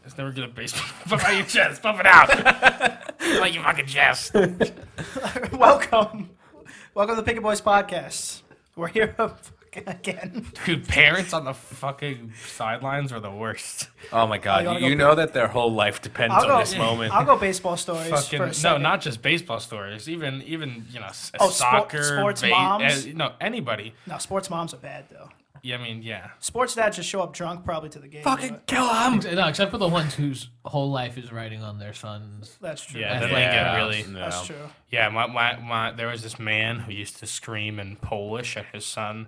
It's never good at baseball. Pump out your chest. Pump it out. Like your fucking chest. Welcome to the Picket Boys podcast. We're here again. Dude, parents on the fucking sidelines are the worst. Oh my god, wanna you go know that their whole life depends on this moment. I'll go baseball stories Fucking for a no, second. not just baseball stories. Even soccer, sports moms? no, anybody. No, sports moms are bad though. Yeah, I mean, yeah. Sports dads just show up drunk probably to the game. Fucking kill him! No, except for the ones whose whole life is riding on their sons. That's true. Yeah, That's then they like- get really. That's true. Yeah, my there was this man who used to scream in Polish at his son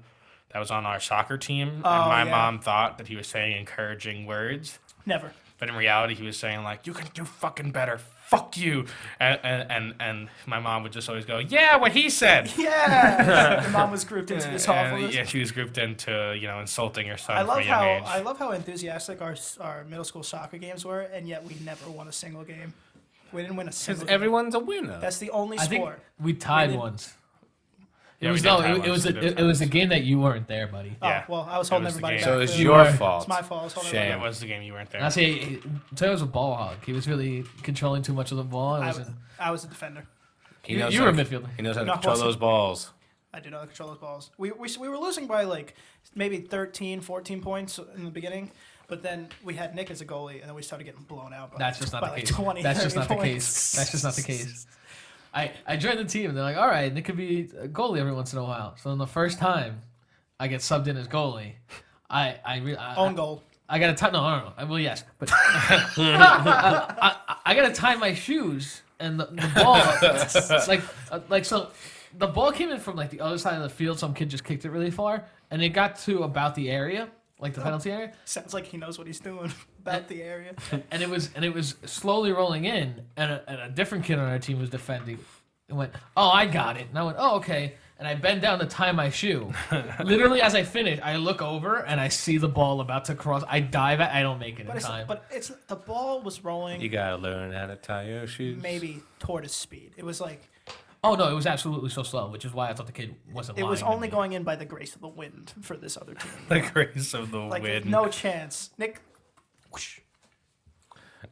that was on our soccer team, and my yeah. mom thought that he was saying encouraging words, Never. but in reality he was saying like, "You can do fucking better, fuck you," and my mom would just always go, "Yeah, what he said." Yeah. Your mom was grouped into this And, awfulness. yeah, she was grouped into insulting her son I from love a young age. I love how enthusiastic our middle school soccer games were, and yet we never won a single game. We didn't win a single Because game. everyone's a winner. That's the only I think sport. we tied did- once. Yeah, It we was did no, tie it once. was We did it tie was a once. game that you weren't there, buddy. Yeah. Oh, well, I was That holding was the everybody game. back. so it's clearly. your were- fault. It's my fault. I was holding Shame. everybody It was the game you weren't there. And I say, Taylor was a ball hog. He was really controlling too much of the ball. It back. wasn't- I was a defender. He You- knows you how were a to- midfielder. He knows how to No, control wasn't. those balls. I do not control those balls. We were losing by like maybe 13, 14 points in the beginning, but then we had Nick as a goalie, and then we started getting blown out. That's just not by the like case. 20, That's just 30 not the points. case. That's just not the case. I joined the team. And they're like, all right, Nick could be a goalie every once in a while. So then the first time I get subbed in as goalie, I Own goal. I gotta tie. No. Well, yes, but I gotta tie my shoes, and the ball. It's like so. The ball came in from like the other side of the field. Some kid just kicked it really far, and it got to about the area, like the penalty area, Sounds like he knows what he's doing about the area. and it was slowly rolling in, and a different kid on our team was defending. And went, oh, I got it, and I went, oh, okay. And I bend down to tie my shoe. Literally, as I finish, I look over and I see the ball about to cross. I dive at. I don't make it in time. But it's the ball was rolling You gotta learn how to tie your shoes. maybe tortoise speed. It was like Oh no, it was absolutely so slow, which is why I thought the kid wasn't. it was lying to only me. going in by the grace of the wind for this other team. The grace of the Like wind. no chance. Nick. Whoosh.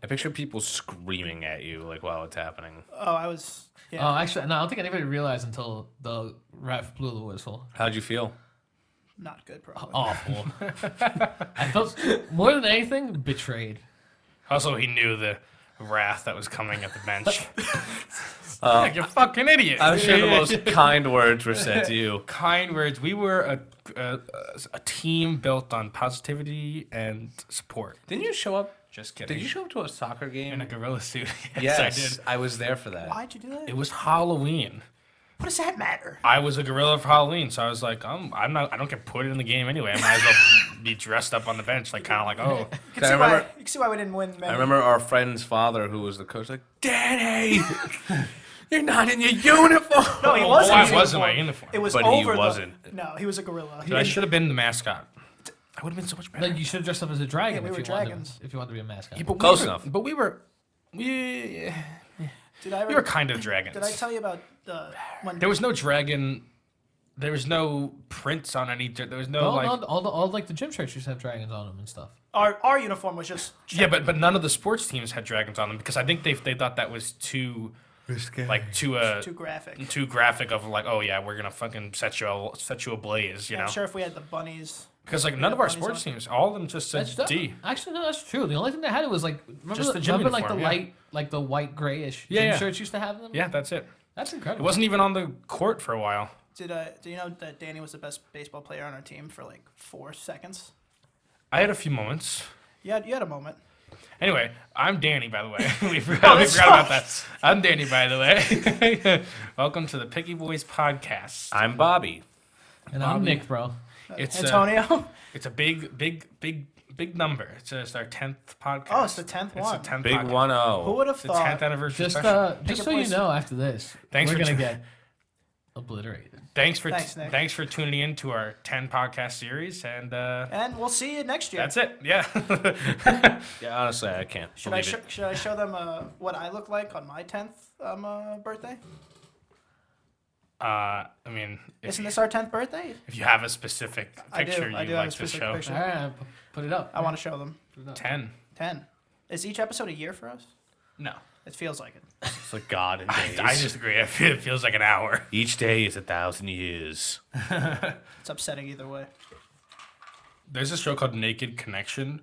I picture people screaming at you like while it's happening. Oh, I was. Yeah. Oh, actually, no, I don't think anybody realized until the ref blew the whistle. How'd you feel? Not good, probably. Awful. I felt more than anything betrayed. Also, he knew the wrath that was coming at the bench. Like, you fucking idiot. I'm sure the most kind words were said to you. Kind words. We were a team built on positivity and support. Didn't you show up? Just kidding. Did you show up to a soccer In game? a gorilla suit? Yes, I did. I was there for that. Why'd you do that? It was Halloween. What does that matter? I was a gorilla for Halloween, so I was like, I don't get put in the game anyway. I might as well be dressed up on the bench, like kind of like, oh, You I remember- you can see why we didn't win. I remember our friend's father, who was the coach, like, Danny, you're not in your uniform. No, he was. oh, in I his was in my uniform. uniform. It was But he over. wasn't. No, he was a gorilla. He Dude, I didn't- should have been the mascot. I would have been so much better. Like you should have dressed up as a dragon Yeah, we if were you dragons. wanted. If you wanted to be a mascot. Yeah, but Close we were, enough. But we Did I ever? we were kind of dragons. Did I tell you about when? There was no dragon. There was no prints on any. There was no No, like. no, all like the gym shirts used to have dragons on them and stuff. Our uniform was just. Yeah, but none of the sports teams had dragons on them because I think they thought that was too like too Too graphic. too graphic of like, oh yeah, we're gonna fucking set you ablaze, you I'm know? sure if we had the bunnies. Because like none of our bunnies sports on. teams, all of them just said That's D. Actually, no, that's true. The only thing they had was like remember, Just the gym remember like the uniform, yeah. light, like the white grayish Yeah, gym yeah. shirts used to have them. Yeah, that's it. That's It incredible. wasn't even on the court for a while. Do you know that Danny was the best baseball player on our team for like 4 seconds? I had a few moments. You had a moment. Anyway, I'm Danny, by the way. we forgot about that. I'm Danny, by the way. Welcome to the Picky Boys podcast. I'm Bobby. And I'm Bobby. Nick, bro. It's Antonio. it's a big number. It's our 10th podcast. Oh, it's the 10th It's one. the 10th Big podcast. 1-0. Who would have It's the 10th thought? anniversary Just special. just it so you boys. know, after this, Thanks we're for gonna tu- get obliterated. Thanks, Nick. thanks for tuning in to our 10 podcast series, and And we'll see you next year. that's it. Yeah. Yeah, honestly, I can't Should I believe it. should I show them what I look like on my 10th birthday? I mean, Isn't this our 10th birthday? if you have a specific I do. picture I you'd do have like a to specific show, picture. All right, put it up. I want to show them. 10. 10. Is each episode a year for us? No. It feels like it. It's like God in days. I disagree. It feels like an hour. Each day is 1,000 years. It's upsetting either way. There's a show called Naked Connection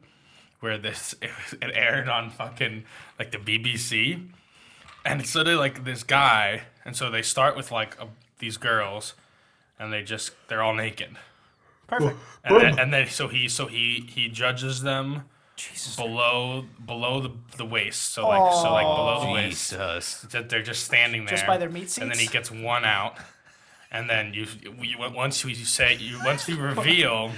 where it aired on fucking like the BBC, and it's literally like this guy, and so they start with like these girls, and they're all naked, Perfect. and then he judges them Jesus. below the waist, so below the waist. Jesus. That they're just standing there, Just by their meat and then seats? he gets one out, and then once you reveal.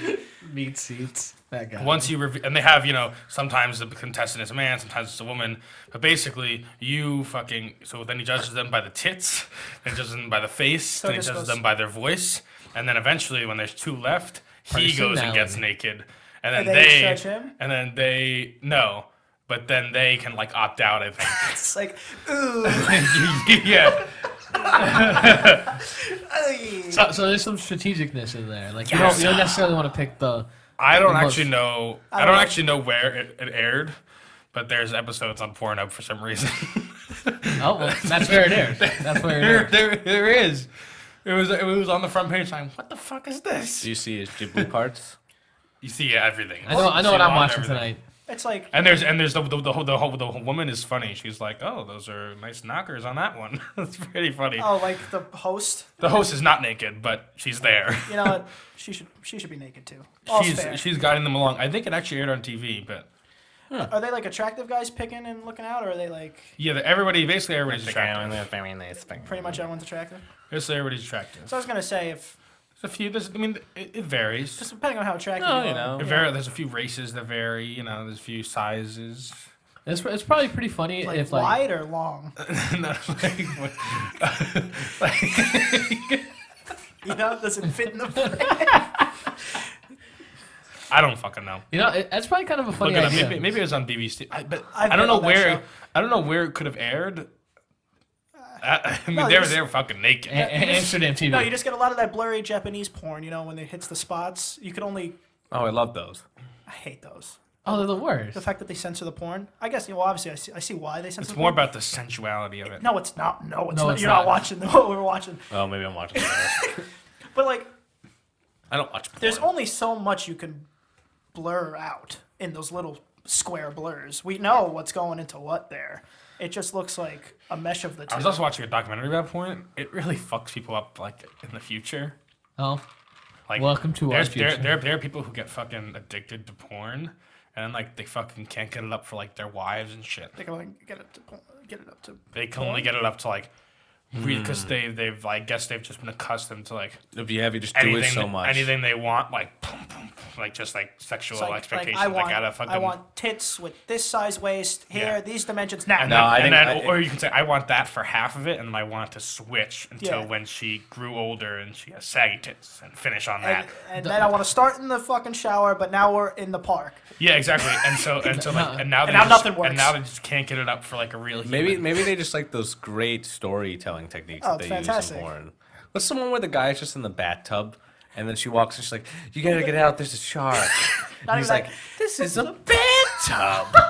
Meat seats. That guy. Once you and they have, sometimes the contestant is a man, sometimes it's a woman, but basically so then he judges them by the tits, then he judges them by the face, then he judges them by their voice, and then eventually when there's two left, he goes and gets naked, and then And they judge him? and then but then they can like opt out, I think. It's like, ooh. Yeah. Ay. So there's some strategicness in there. Like you don't necessarily want to pick the. I don't the most- actually know. I don't actually know where it aired, but there's episodes on Pornhub for some reason. Oh, well, that's where it airs. That's where it airs. There is. It was on the front page. I'm, what the fuck is this? Do you see his Ghibli parts? You see everything. I know You what see I'm a lot of watching everything. tonight. It's like, And there's the woman is funny. She's like, oh, those are nice knockers on that one. That's pretty funny. oh, like the host. The host is not naked, but she's there. You know what? She should be naked too. All's fair. She's guiding them along. I think it actually aired on TV, but Are they like attractive guys picking and looking out, or are they like yeah, everybody's attractive. Very nice thing. pretty much everyone's attractive? Basically, everybody's attractive. So I was gonna say, if There's a few. It varies. just depending on how attractive No, you you are. know. There's a few races that vary. There's a few sizes. It's probably pretty funny Like if like wide or long. No, Does it fit in the frame? I don't fucking know. that's probably kind of a funny Look it up. idea. Maybe it was on BBC. But I've I don't been know on that where. show. I don't know where it could have aired. I mean, No, they you were fucking naked. Amsterdam TV. No, you just get a lot of that blurry Japanese porn. When it hits the spots, you could only. Oh, I love those. I hate those. Oh, they're the worst. The fact that they censor the porn. I guess obviously I see why they censor. It's the more porn. about the sensuality of it. No, it's not. No, it's No, not. it's You're not. not watching what we're watching. Oh, maybe I'm watching that. But like, I don't watch porn. there's only so much you can blur out in those little square blurs. We know what's going into what there. It just looks like a mesh of the two. I was also watching a documentary about porn. It really fucks people up like in the future. Oh, Like, welcome to our there's- future. There are people who get fucking addicted to porn, and like they fucking can't get it up for like their wives and shit. They can only get it up to. They can only get it up to like, because they've I guess they've just been accustomed to like If you have, you just do it so much. anything they want, like boom, boom, like just like sexual Like, expectations. I Like, want, gotta fucking, I want tits with this size waist here, Yeah. these dimensions. Now, and No, then, I and think then or you can say I want that for half of it, and then I want it to switch until Yeah. when she grew older and she has saggy tits, and finish on that. and then I want to start in the fucking shower, but now we're in the park. Yeah, exactly. And so like and now they now just, nothing works. And now they just can't get it up for like a real human. Maybe they just like those great storytelling techniques Oh, that they it's fantastic. use in porn. What's the one where the guy's just in the bathtub and then she walks and she's like, "You gotta get out. There's a shark." And he's even like, that. "This is a bathtub.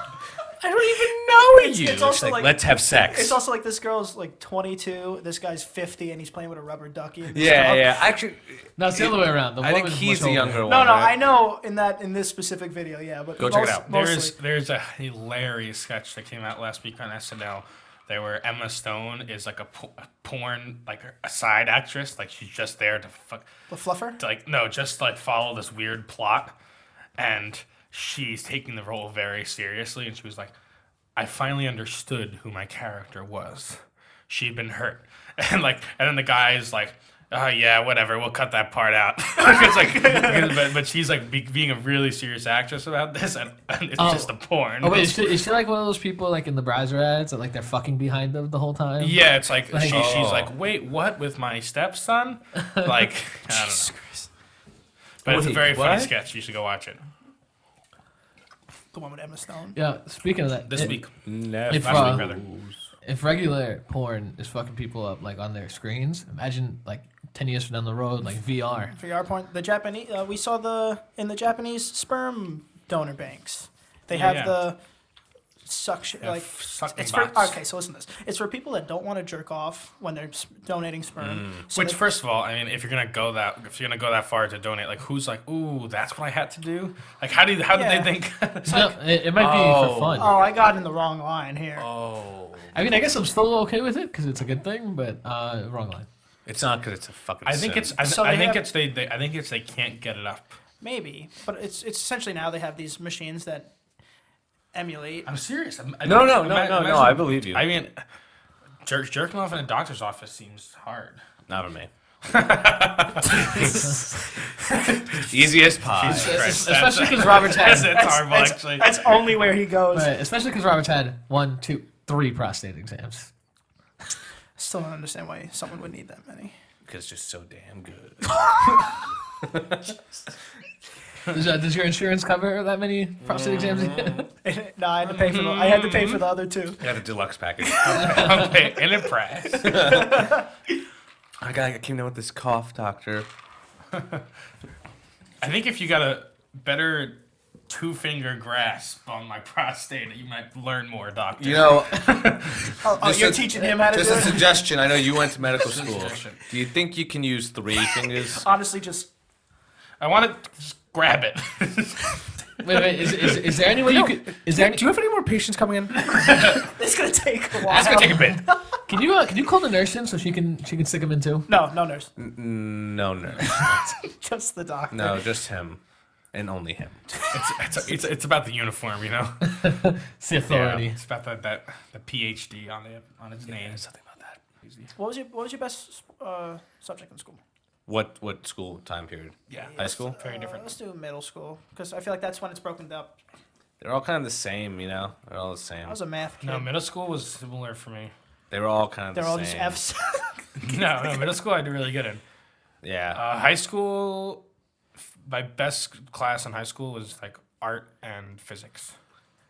I don't even know you." it's also She's like- "Let's have sex." It's also like this girl's like 22, this guy's 50, and he's playing with a rubber ducky. And yeah, yeah. Actually, No, it's the other way around. The I think woman's he's much the older. younger one. No, right? I know in this specific video, yeah, but Go check it out. Mostly, There's a hilarious sketch that came out last week on SNL. There where Emma Stone is like a porn, like a side actress, like she's just there to fuck, the fluffer. to, like no, just like follow this weird plot, and she's taking the role very seriously, and she was like, I finally understood who my character was. She'd been hurt, and then the guy's like, oh yeah, whatever, we'll cut that part out. It's like, but she's like being a really serious actress about this, and it's just a porn. Oh wait, is she like one of those people like in the browser ads that like they're fucking behind them the whole time? Yeah, it's like, Like- she's like, wait, what, with my stepson? Like, I don't know. But it's a Wait, very funny what? sketch. You should go watch it. The one with Emma Stone. Yeah. Speaking of that, This week. If, Last week, rather. if regular porn is fucking people up like on their screens, imagine like 10 years from down the road, like VR. VR point. The Japanese. We saw in the Japanese sperm donor banks. They have yeah. the suction Yeah, like sucking it's for bots. okay. So listen to this. It's for people that don't want to jerk off when they're donating sperm. So Which, they- first of all, I mean, if you're gonna go that far to donate, like, who's like, ooh, that's what I had to do? Like, how did Yeah. they think? No, it might be for fun. oh, I got in the wrong line here. Oh. I mean, I guess I'm still okay with it because it's a good thing, but wrong line. It's not because it's a fucking. I think sin. it's. I, So I they think have- it's I think it's they can't get it up. Maybe, but it's essentially now they have these machines that emulate. I'm serious. No. I believe you. I mean, jerking off in a doctor's office seems hard. Not for me. Easiest pie. Especially because Robert's That's had, horrible, actually. That's only where he goes. right, especially because Robert's had 1, 2, 3 prostate exams. Still don't understand why someone would need that many. Because you're so damn good. Does your insurance cover that many prostate exams? No, I had to pay for I had to pay for the other two. I got a deluxe package. Okay, in a price. I came down with this cough, doctor. I think if you got a better 2-finger grasp on my prostate, you might learn more, doctor. You know, Oh, Just you're a- teaching him how to just do a it? suggestion. I know you went to medical school. suggestion. Do you think you can use 3 fingers? Honestly, just I want to just grab it. Wait, is there any way you could? Is there? Do you have any more patients coming in? it's gonna take a while. That's gonna take a bit. Can you call the nurse in so she can stick him in too? No, no nurse, No, nurse. just the doctor. No, just him. And only him. It's about the uniform, you know. It's the authority. It's about the PhD on his name. Something about that. What was your best subject in school? What school time period? Yeah, High school? very different. Let's do middle school because I feel like that's when it's broken up. They're all kind of the same, you know? They're all the same. I was a math kid. No, middle school was similar for me. They were all kind of They're the all same. just Fs. No, middle school I did really good in. Yeah. High school, my best class in high school was like art and physics.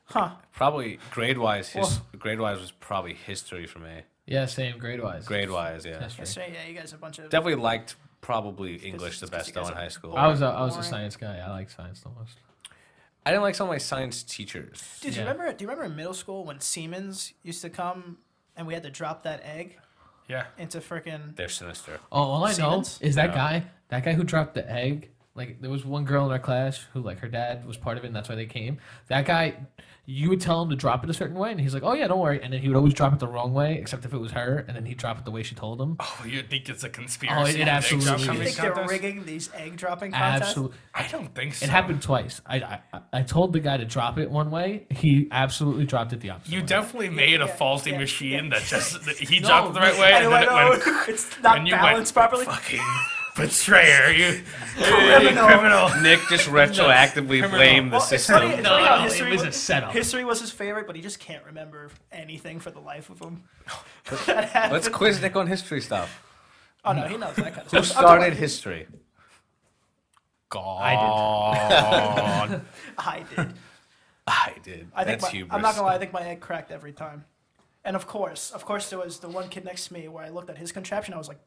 Huh. Probably grade-wise was probably history for me. Yeah, same grade wise. Grade-wise, yeah. History. So yeah, you guys are a bunch of. Definitely liked probably English the it's 'cause best you though guys in are high school. I was a Boring. science guy. I like science the most. I didn't like some of my science teachers. Dude, Yeah. do you remember in middle school when Siemens used to come and we had to drop that egg Yeah. into frickin' They're sinister. Oh, all I know Siemens? is that Yeah. guy who dropped the egg. Like there was one girl in our class who like her dad was part of it, and that's why they came. That guy, you would tell him to drop it a certain way, and he's like, "Oh yeah, don't worry." And then he would always drop it the wrong way, except if it was her, and then he'd drop it the way she told him. Oh, you think it's a conspiracy? Oh, it Egg absolutely drop is. You coming think they're contest? rigging these egg dropping contests? Absolutely, I don't think so. it happened twice. I told the guy to drop it one way. He absolutely dropped it the opposite. You way. definitely made a yeah, faulty yeah, machine yeah. that just he dropped it the right way, And and it then went, it went. oh, it's not and you balanced went, properly. Fucking betrayer, you Criminal. Nick just retroactively blamed the Well, it's system. funny- it's funny how No, history it was a setup. History was his favorite, but he just can't remember anything for the life of him. That happened. Let's quiz Nick on history stuff. Oh no, he knows that kind of Who stuff. started history? God. I did. I did. I think That's my, hubris. I'm not gonna lie. I think my egg cracked every time. And of course, there was the one kid next to me where I looked at his contraption. I was like,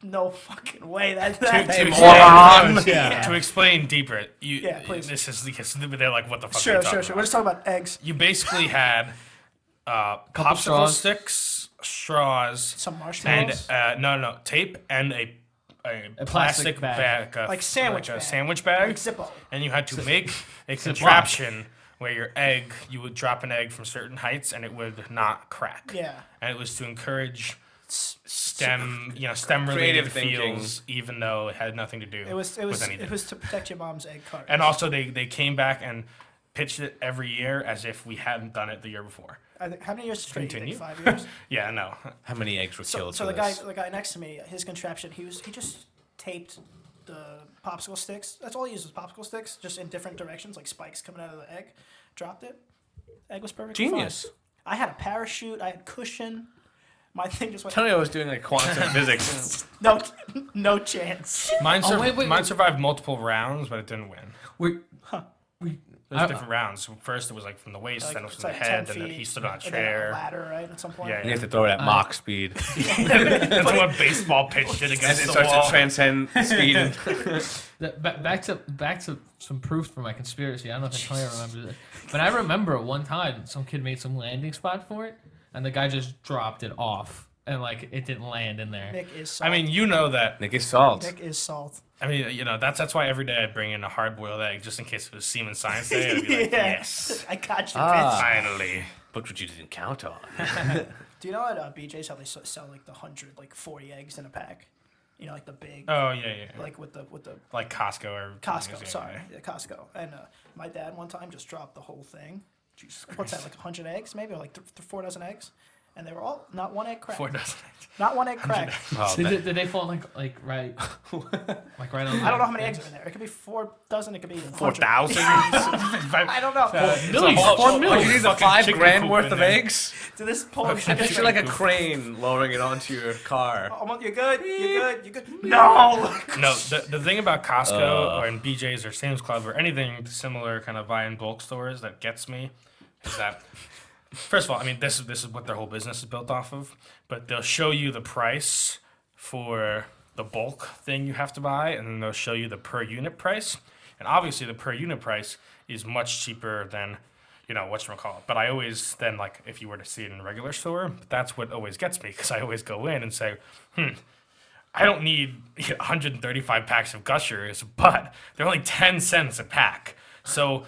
no fucking way. That To moron. explain, to explain deeper, Yeah, please. This is because they're like, what the fuck? are Sure, you sure, talking sure. about? We're just talking about eggs. You basically had popsicle straws. sticks, straws, Some and marshmallows. no, tape and a plastic plastic bag. bag, Like sandwich like a bag. sandwich bag, Like Zippo. and you had to make a contraption where your egg, you would drop an egg from certain heights and it would not crack. Yeah. And it was to encourage S- STEM related Creative thinking. fields, even though it had nothing to do It was with anything. it was to protect your mom's egg cart. And also, they came back and pitched it every year as if we hadn't done it the year before. I think, how many years straight? do you think? Continue. 5 years. Yeah, no. How many eggs were So, killed so for the guy, this? the guy next to me, his contraption, he just taped the popsicle sticks. That's all he used was popsicle sticks, just in different directions, like spikes coming out of the egg. Dropped it. Egg was perfect. Genius. I had a parachute. I had cushion. My thing just went. Tell me I was doing like quantum physics. No, no chance. Mine, Oh, wait, wait, mine wait. survived multiple rounds, but it didn't win. Were, There's different rounds. First, it was like from the waist, then it was it's from the 10 head, and then feet, he stood on a and then chair. ladder, right? At some point. Yeah, You have to throw it at Mach speed. That's what baseball pitch did As against it the starts wall. to transcend speed. And Back to some proof for my conspiracy. I don't know if Antonio remembers it, but I remember one time some kid made some landing spot for it, and the guy just dropped it off, and like it didn't land in there. Nick is salt. I mean, you know that. Nick is salt. Nick is salt. I mean, you know that's why every day I bring in a hard-boiled egg just in case it was Seaman Science Day. I'd be like, yes, I got you, Ah. finally. But what you didn't count on. bitch. Do you know at BJ's how they sell like the 40 eggs in a pack? You know, like the big, Oh yeah. like with the Like Costco or Costco. yeah, Sorry, yeah. yeah, Costco. And my dad one time just dropped the whole thing. Jesus What's that? Christ. like 100 eggs, maybe, or like 4 dozen eggs, and they were all not one egg cracked. 4 dozen. Not one egg cracked. Oh, Did they fall like right, like right on? I don't know how many eggs are in there. It could be 4 dozen. It could be 4,000. I don't know. Millions, whole- 4 Oh, million. you need the Fucking 5 chicken grand coop worth in of there. eggs? To this point, I picture like a crane lowering it onto your car. You're good. You're good. You're good. No. No, the thing about Costco or in BJ's or Sam's Club or anything similar kind of buy in bulk stores that gets me is that, first of all, I mean, this is what their whole business is built off of, but they'll show you the price for the bulk thing you have to buy, and then they'll show you the per unit price. And obviously the per unit price is much cheaper than, you know, whatchamacallit. But I always then, like, if you were to see it in a regular store, that's what always gets me, because I always go in and say, I don't need 135 packs of Gushers, but they're only 10 cents a pack. So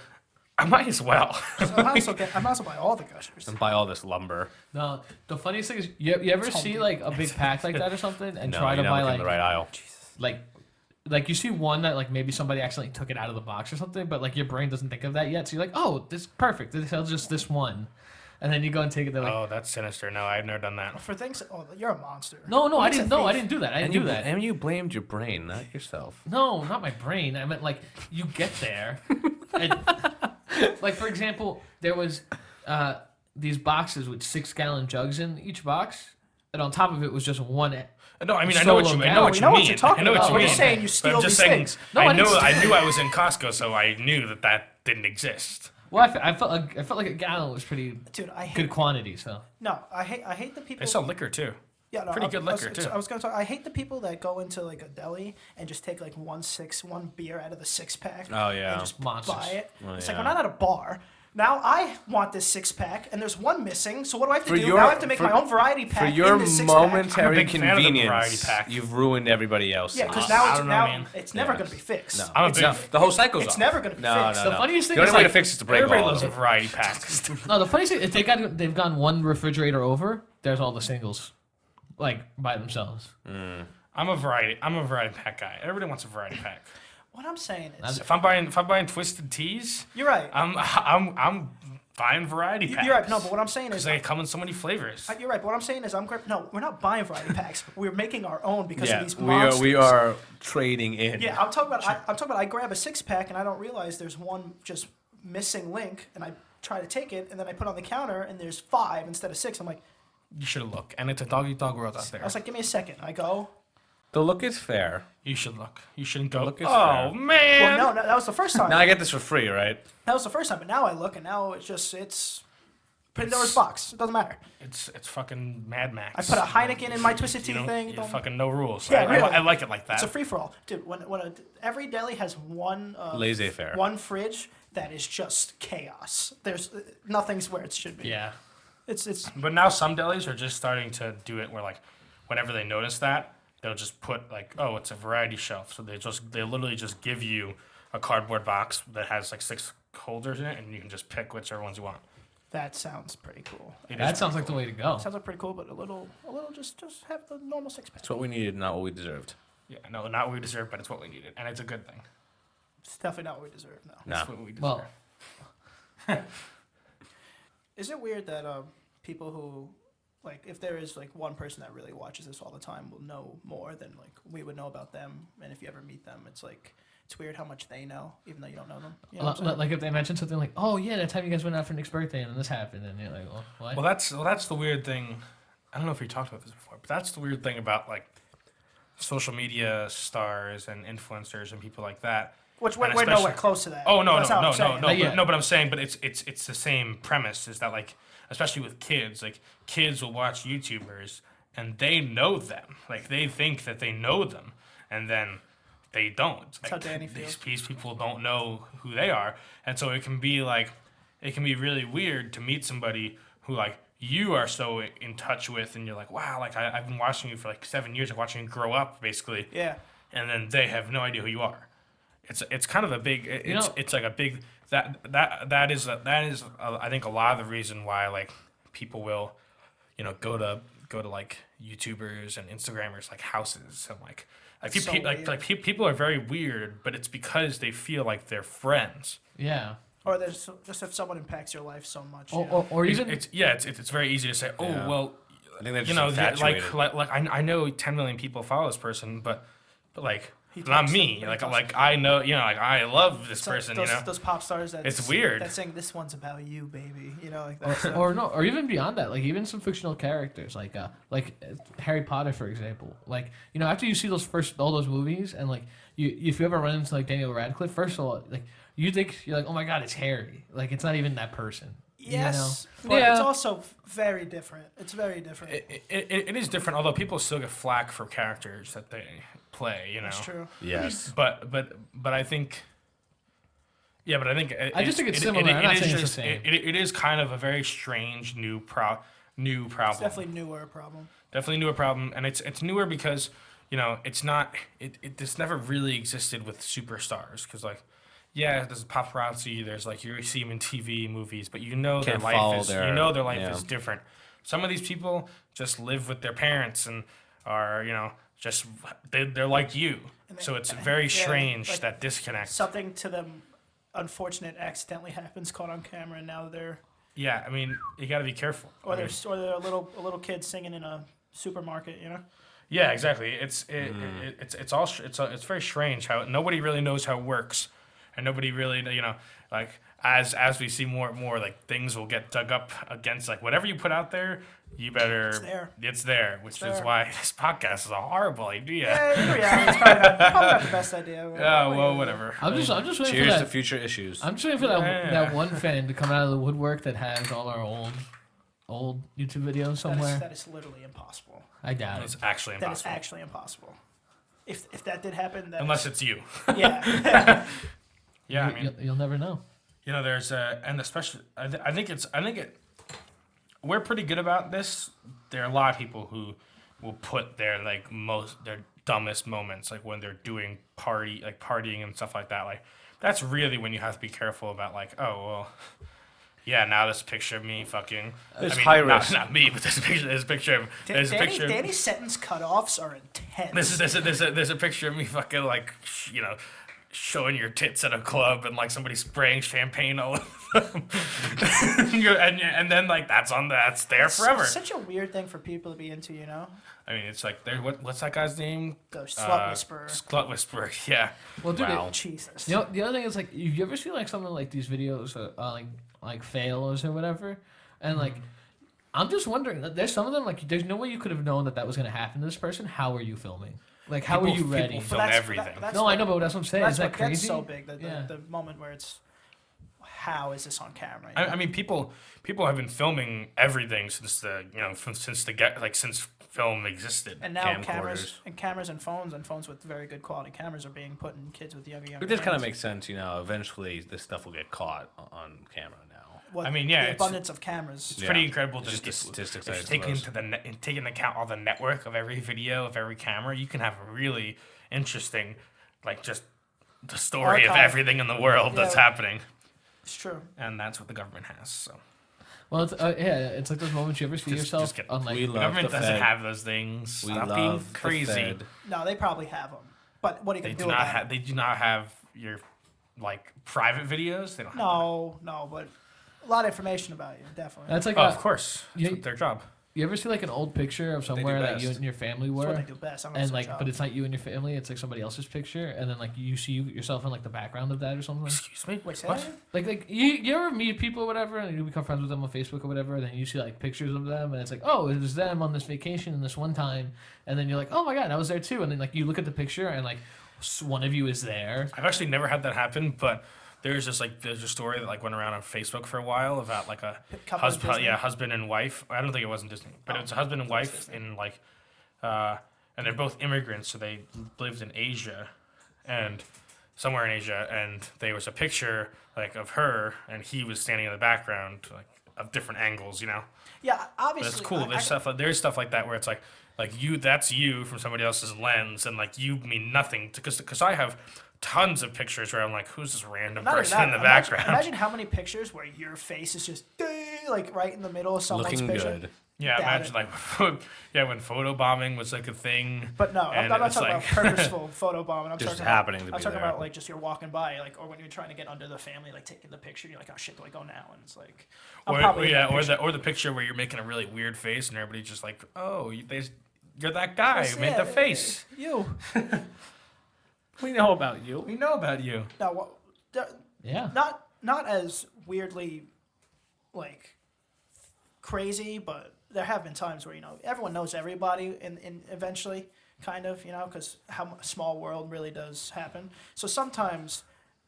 I might as well. So I might also buy all the Gushers. And buy all this lumber. No, the funniest thing is you ever see like a big pack like that or something and No, try to you're not buy looking like in the right aisle. like you see one that like maybe somebody accidentally took it out of the box or something, but like your brain doesn't think of that yet. So you're like, oh, this is perfect. They sell just this one, and then you go and take it. They're like, Oh, that's sinister. No, I've never done that. For things, you're a monster. no, I What's didn't. a No, I thief? didn't do that. I didn't And do that. And you blamed your brain, not yourself. No, not my brain. I meant like you get there, and like for example, there was these boxes with 6-gallon jugs in each box, and on top of it was just one. No, I mean, I know what Solo you mean. We know what you're talking I know what about. you We're mean. just saying you But steal I'm just these saying, things. No, I didn't I steal- knew I was in Costco, so I knew that didn't exist. Well, I felt like a gallon was pretty Dude, I hate. good quantity. So No, I hate the people. They sell liquor too. Yeah, no, pretty good liquor, too. I was gonna talk. I hate the people that go into like a deli and just take like one beer out of the 6-pack. Oh, yeah. And just Monsters. buy it. Oh, It's like yeah. we're not at a bar. Now I want this 6-pack, and there's one missing. So what do I have to For do? your- Now I have to make for- my own variety pack For your in the 6-pack. I'm a momentary big fan of the variety convenience, pack. you've ruined everybody else. Yeah, because I now don't know, now man. it's never Yeah. gonna be fixed. No. I'm a It's, big- No, the whole cycle's it's off. never gonna be No, fixed. no, The no. funniest thing the only is, way like, to fix it is to break Everybody all loves of a them. variety pack. no, the funny thing if they've gone one refrigerator over, there's all the singles, like by themselves. I'm a variety pack guy. Everybody wants a variety pack. What I'm saying is, If I'm buying Twisted Teas, you're right. I'm buying variety packs. You're right. No, but what I'm saying is, because they come in so many flavors. you're right. But what I'm saying is, no, we're not buying variety packs. We're making our own because of Yeah, these we monsters. are trading in. Yeah, I'm talking about. I grab a 6-pack and I don't realize there's one just missing link, and I try to take it, and then I put it on the counter, and there's 5 instead of 6. I'm like, You should look, and it's a dog eat dog world out I there. was like, give me a second. I go, The look is fair. You should look. You shouldn't go. Look is Oh fair. man. well, no, that was the first time. Now I get this for free, right? That was the first time, but now I look, and now it's Pandora's box. It doesn't matter. It's fucking Mad Max. I put a Heineken in my Twisted Tea You know, thing. you Don't- fucking no rules. Yeah, I really. like it like that. It's a free for all, dude. When every deli has one Laissez-faire. one fridge that is just chaos. There's nothing's where it should be. Yeah. It's But now some delis are just starting to do it where like whenever they notice that, they'll just put like, oh, it's a variety shelf. So they literally just give you a cardboard box that has like 6 holders in it, and you can just pick whichever ones you want. that sounds pretty cool. It That is sounds like the way to go. Sounds like pretty cool, but a little just have the normal 6-pack. It's what we needed, not what we deserved. yeah, no, not what we deserve, but it's what we needed, and it's a good thing. It's definitely not what we deserve. No. Nah. It's what we deserve. Well, Is it weird that people who like if there is like one person that really watches this all the time will know more than like we would know about them, and if you ever meet them, it's like it's weird how much they know even though you don't know them. You know what I'm saying? like if they mention something like, "Oh yeah, that time you guys went out for Nick's birthday and this happened," and you're like, "Oh, what?" Well, that's the weird thing. I don't know if we talked about this before, but that's the weird thing about like social media stars and influencers and people like that Which we're And nowhere especially- close to that. Oh no, That's no, how no, I'm no, saying. no, Not yet. but, no. But I'm saying, but it's the same premise. Is that like, especially with kids, like kids will watch YouTubers and they know them, like they think that they know them, and then they don't. how Like, Danny feels. these people don't know who they are, and so it can be like, it can be really weird to meet somebody who like you are so in touch with, and you're like, wow, like I've been watching you for like 7 years, I'm watching you grow up, basically, Yeah. and then they have no idea who you are. It's kind of a big know- it's like a big that is I think a lot of the reason why like people will go to like YouTubers and Instagrammers like houses and like So people weird. people are very weird, but it's because they feel like they're friends. Yeah. Or there's just if someone impacts your life so much. Or, you know? or even It's very easy to say, oh Yeah. well, I think they're you just know, infatuated. like I know 10 million people follow this person, but like He not talks me. to them, Like he talks like I know, like I love this It's like person. those pop stars that It's weird. That's saying this one's about you, baby. Like that. or, stuff. or no, or even beyond that, like even some fictional characters, like Harry Potter, for example. Like after you see all those movies, and like if you ever run into like Daniel Radcliffe, first of all, like you're like, oh my god, it's Harry. Like it's not even that person. Yes, You know? but Yeah. it's also very different. It's very different. It is different, although people still get flack for characters that they play. That's true. Yes. But I think. Yeah, but I think I just think it's similar. I'm not saying it's the same. It is kind of a very strange new problem. It's definitely newer problem. Definitely newer problem, and it's newer because it's not this never really existed with superstars, because like there's paparazzi, there's like you see them in TV movies, but their Can't life follow is their- their life yeah. is different. Some of these people just live with their parents and are just they're like you, And so they- it's very yeah, strange like that disconnect. Something to them unfortunate accidentally happens, caught on camera, and now they're Yeah, I mean you got to be careful. or I they're mean, or they're a little kid singing in a supermarket. Yeah, exactly. It's very strange how nobody really knows how it works, and nobody really like as we see more and more, like things will get dug up against, like whatever you put out there, you better it's there, which is there. why this podcast is a horrible idea. Yeah, in reality, it's probably not the best idea. but- Yeah, well, whatever. I'm just waiting Cheers for to that. future issues. I'm just waiting for that Yeah. that one fan to come out of the woodwork that has all our old YouTube videos somewhere. That is literally impossible. I doubt It's it. actually That is impossible actually impossible. If that did happen, then unless it's you. yeah. Yeah, I mean, You'll never know. there's and especially I think we're pretty good about this. There are a lot of people who will put their their dumbest moments, like when they're doing partying and stuff like that. Like that's really when you have to be careful about like, oh well, yeah, now this picture of me fucking. It's high risk. Not me, but there's a picture of Danny's sentence cutoffs are intense. there's a picture of me fucking like showing your tits at a club and like somebody spraying champagne all over them. and then like that's there forever. It's such a weird thing for people to be into, I mean, it's like what's that guy's name? The slut whisperer. Slut whisperer. Yeah. Well, dude, Wow. Jesus. the other thing is like, you ever see like something like these videos, like fails or whatever, and like, I'm just wondering. There's some of them like, there's no way you could have known that was gonna happen to this person. How were you filming? Like, how were you ready? People But film everything. that's I know, but that's what I'm saying. That's Is that what crazy? gets so big. Yeah. The moment where it's, how is this on camera? I mean, people have been filming everything since since film existed. and now camcorders. cameras and phones with very good quality cameras are being put in kids with younger. It just kind of hands. makes sense, eventually this stuff will get caught on camera now. What, I mean, yeah, the it's- abundance of cameras. It's Yeah. pretty incredible to Just the if- statistics, if I you take suppose. take into account all the network of every video of every camera. You can have a really interesting, like just the story of Archive. everything in the world that's Yeah. happening, It's true. and that's what the government has. So Well, it's it's like those moments you ever see Just yourself get- on like. We the love government the doesn't Fed. have those things. We Stop love being the crazy. Fed. No, they probably have them, but what are you They gonna do do not about have. it? They do not have your like private videos. They don't. Have No, but a lot of information about you, definitely. That's like that. Oh, of course. Yeah. It's their job. you ever see like an old picture of somewhere that you best. and your family That's what were, they do best. I don't know and if like, it's a but job. it's not you and your family. It's like somebody else's picture, and then like you see yourself in like the background of that or something. Excuse me. Wait, say What? that again? Like you ever meet people or whatever, and you become friends with them on Facebook or whatever, and then you see like pictures of them, and it's like, oh, it was them on this vacation this one time, and then you're like, oh my god, I was there too, and then like you look at the picture and like one of you is there. I've actually never had that happen, but there's a story that like went around on Facebook for a while about like a Couple in husband, Disney? husband and wife. I don't think it was in Disney, but it was a husband and wife in like, and they're both immigrants, so they lived in Asia, and somewhere in Asia, and there was a picture like of her, and he was standing in the background, like of different angles, you know. Yeah, But obviously. it's cool. There's stuff like that where it's like you, that's you from somebody else's lens, and like you mean nothing because I have tons of pictures where I'm like, who's this random Not only person that, in the imagine, background? Imagine how many pictures where your face is just like right in the middle of someone's Looking picture. good. Yeah, Got imagine like when photobombing was like a thing. But no, I'm and not it's talking like- about purposeful photobombing. I'm Just talking happening to about, I'm be talking there. about like just you're walking by, like, or when you're trying to get under the family, like taking the picture. You're like, oh shit, do I go now? And it's like, I'm probably in that picture. or the picture where you're making a really weird face and everybody's just like, oh, you're that guy who made Yeah, the face. You. We know about you. We know about you. No, what? Yeah. Not as weirdly, like, crazy, but there have been times where everyone knows everybody, in eventually, kind of, because how small world really does happen. So sometimes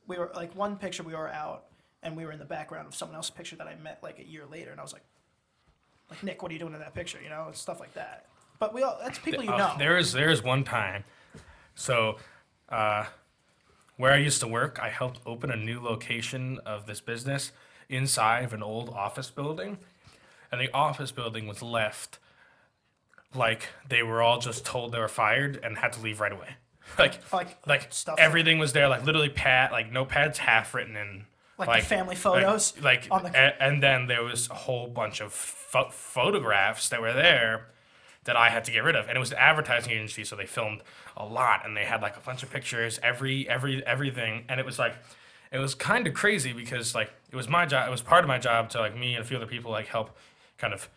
we were like one picture we were out and we were in the background of someone else's picture that I met like a year later, and I was like Nick, what are you doing in that picture? It's stuff like that. But that's people you know. There is one time. So, where I used to work, I helped open a new location of this business inside of an old office building. And the office building was left like they were all just told they were fired and had to leave right away. Like stuff everything was there, like literally notepads half written in. Like the family photos on the- and then there was a whole bunch of photographs that were there that I had to get rid of. And it was an advertising agency, so they filmed a lot, and they had like a bunch of pictures, everything. And it was kind of crazy because like it was my job. It was part of my job to like me and a few other people like help kind of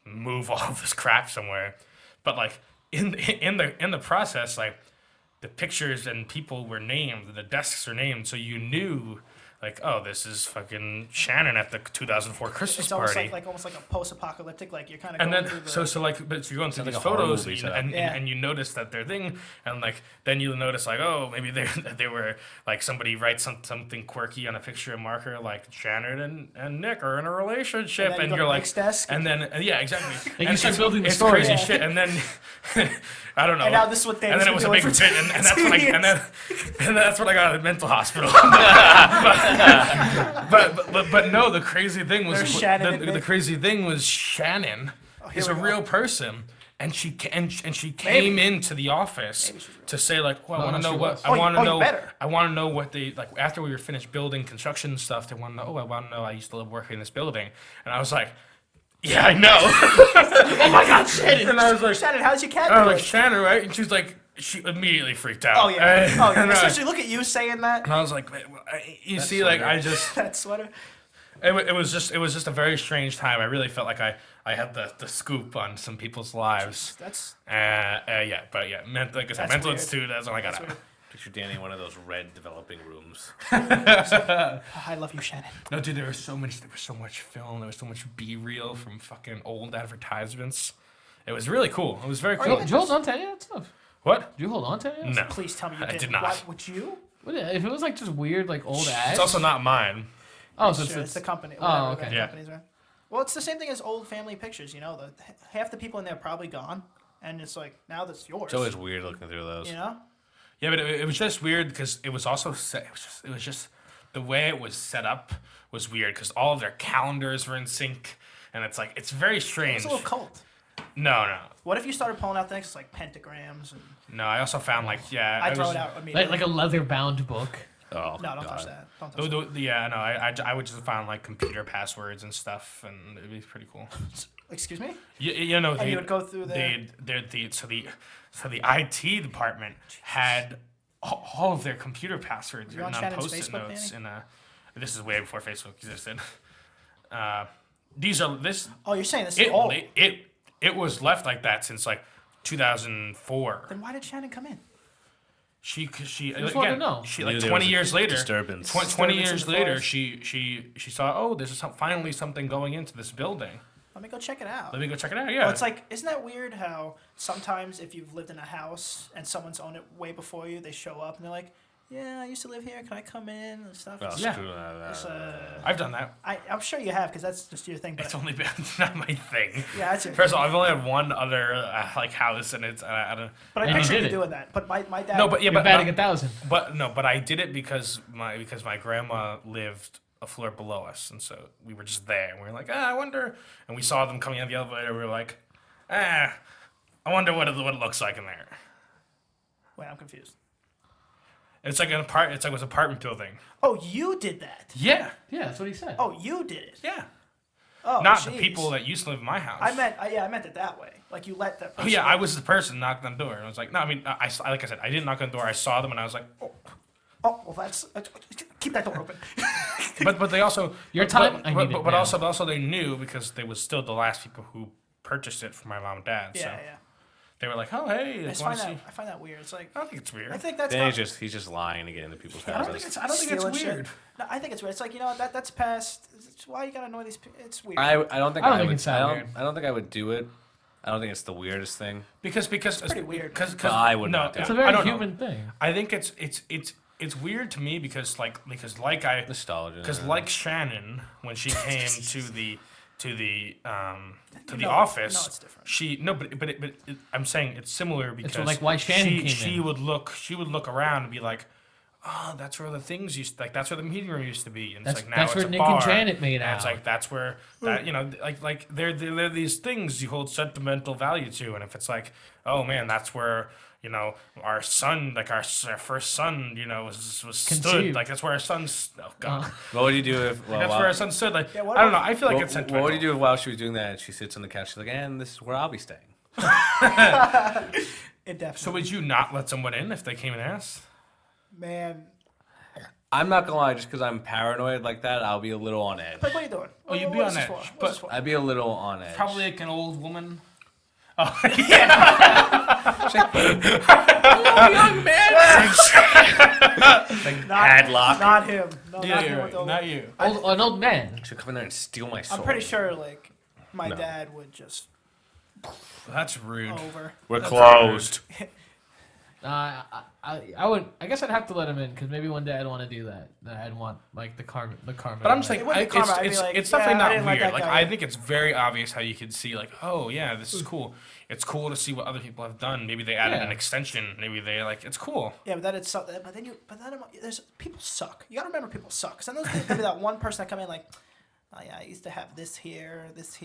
move all of this crap somewhere. But like in the process, like the pictures and people were named, the desks are named, so you knew. Like, oh, this is fucking Shannon at the 2004 Christmas It's almost party. almost like a post-apocalyptic, like you're kind of And going then, through the... but you're going through these like a horror photos, movie and, setup. and you notice that their thing, and like then you'll notice like, oh, maybe they were like somebody writes something quirky on a picture of marker, like Shannon and Nick are in a relationship, And then you and go you're to like, Nick's desk. and then yeah, exactly. you And start it's- building the it's story. crazy Yeah. shit, and then I don't know. And now this is what and then it was a big been fit, doing and that's when I years. and that's when I got out of the mental hospital. but no, the crazy thing was There's Shannon and the Nick. crazy thing was Shannon is we a go. real person, and she came into the office to say like, well, I No, want to she know what was. I Oh, want you to know. better. I want to know what they like after we were finished building construction and stuff. They want to know. Oh, I want to know. I used to live working in this building, and I was like, yeah, I know. Oh my God, Shannon! And I was like, Shannon, how's your cat I was doing? like Shannon, right? And she's like, she immediately freaked out. Oh yeah, And I- Especially look at you saying that. and I was like, you see, like I just. That sweater. It was just a very strange time. I really felt like I had the scoop on some people's lives. That's Like I said, That's mental weird. institute. That's all I got that's out. weird. Picture Danny in one of those red developing rooms. I love you, Shannon. No, dude, there was so much film. There was so much B-reel from fucking old advertisements. It was really cool. It was very cool. yeah. Did you hold on to any of that stuff? What? Did you hold on to any of that? No, Please tell me you I didn't. did not. Why would you? What, if it was like just weird, like old ads. It's also not mine. oh, so Sure, it's it's the company. Oh, whatever okay. that Yeah. company's are. Well, it's the same thing as old family pictures. Half the people in there are probably gone, and it's like now that's yours. It's always weird looking through those. Yeah, but it was just weird because it was also it was just the way it was set up was weird because all of their calendars were in sync, and it's like it's very strange. It's a little cult. No. What if you started pulling out things like pentagrams and No, I also found like I'd throw it out immediately. like a leather-bound book. Oh, no, don't God. touch that. Don't touch that. Yeah, no, I would just find like computer passwords and stuff, and it'd be pretty cool. Excuse me? You know, And you would go through the... so the IT department had all of their computer passwords You're on written on Shannon's post-it Facebook, notes. Danny? This is way before Facebook existed. Oh, you're saying this is It old. it was left like that since like 2004. Then why did Shannon come in? She just wanted to again, know. she Knew like there 20 was a years later, disturbance. 20 Disturbance in years the later, forest. she saw, oh, there's finally something going into this building. Let me go check it out. Let me go check it out. Yeah. Well, it's like, isn't that weird how sometimes if you've lived in a house and someone's owned it way before you, they show up and they're like, yeah, I used to live here. Can I come in and stuff? Well, Yeah. screw that. It's, I've done that. I'm sure you have because that's just your thing. But It's only been it's not my thing. yeah, that's your First of thing. all, I've only had one other like house, and it's I don't. But I And you picture did you it. doing that. But my dad. No, but yeah, You're but batting 1,000. but I did it because my grandma lived a floor below us, and so we were just there, and we were like, I wonder, and we saw them coming out the elevator. We were like, I wonder what it looks like in there. Wait, I'm confused. It's like an apartment building. Oh, you did that. Yeah, Yeah, that's what he said. Oh, you did it. yeah. Oh, Not jeez. the people that used to live in my house. I meant it that way. Like you let that. Oh Person yeah, in. I was the person knocked on the door. And I was like, no, I mean, I like I said, I didn't knock on the door. I saw them, and I was like, oh. Oh, well, that's keep that door open. But they also Your time, I need it but now. also they knew because they was still the last people who purchased it for my mom and dad. Yeah, so yeah. they were like, oh hey, I want just to find see? that I find that weird. It's like I don't think it's weird. I think that's. Then not, he's just lying to get into people's I don't houses. think it's stealing shit. weird. No, I think it's weird. It's like, you know, that's past. It's why you gotta annoy these people. It's weird. I don't think I don't I think would. it's that weird. I don't think I would do it. I don't think it's the weirdest thing. Because pretty weird. Because I would no, not do It's it. a very I don't know. human thing. I think it's weird to me because like I Nostalgia. because like Shannon when she came to the No, office. no, it's different. She no, but I'm saying it's similar because like why Shannon came she in. would look around and be like, oh, that's where the things used like that's where the meeting room used to be, and That's- it's like now that's it's where a Nick bar. and Janet made And it's out. like that's where that like they're these things you hold sentimental value to, and if it's like, oh man, that's where our son, like our first son, was stood, Conceived. like that's where our son's. Oh god, What would you do if? Well, that's while- where our son stood. Like Yeah, what I don't know. about- I feel like what, it's what sentimental. would you do if while she was doing that and she sits on the couch? She's like, and this is where I'll be staying. It definitely. So would you not let someone in if they came and asked? Man, I'm not gonna lie, just because I'm paranoid like that, I'll be a little on edge. like, what are you doing? Oh, you'd be What's on this for? edge, What's this for? I'd be a little on edge. Probably like an old woman. Oh yeah. Young man. Padlock. Not him. No, not Yeah, him you're with right. the Not you. An old man. She'll come in there and steal my soul. I'm pretty sure, like, my No. dad would just That's rude. over. We're That's closed. I would. I guess I'd have to let him in because maybe one day I'd want to do that. I'd want like the karma. But I'm saying It wouldn't be karma, I'd be like, it's yeah, definitely I not didn't like weird. that Like guy. I think it's very obvious how you could see like, oh yeah, this is cool. It's cool to see what other people have done. Maybe they added Yeah. an extension. Maybe they like it's cool. Yeah, but then it's so, but then there's people suck. You gotta remember people suck. Cause then there's gonna be that one person that come in like, oh yeah, I used to have this here, this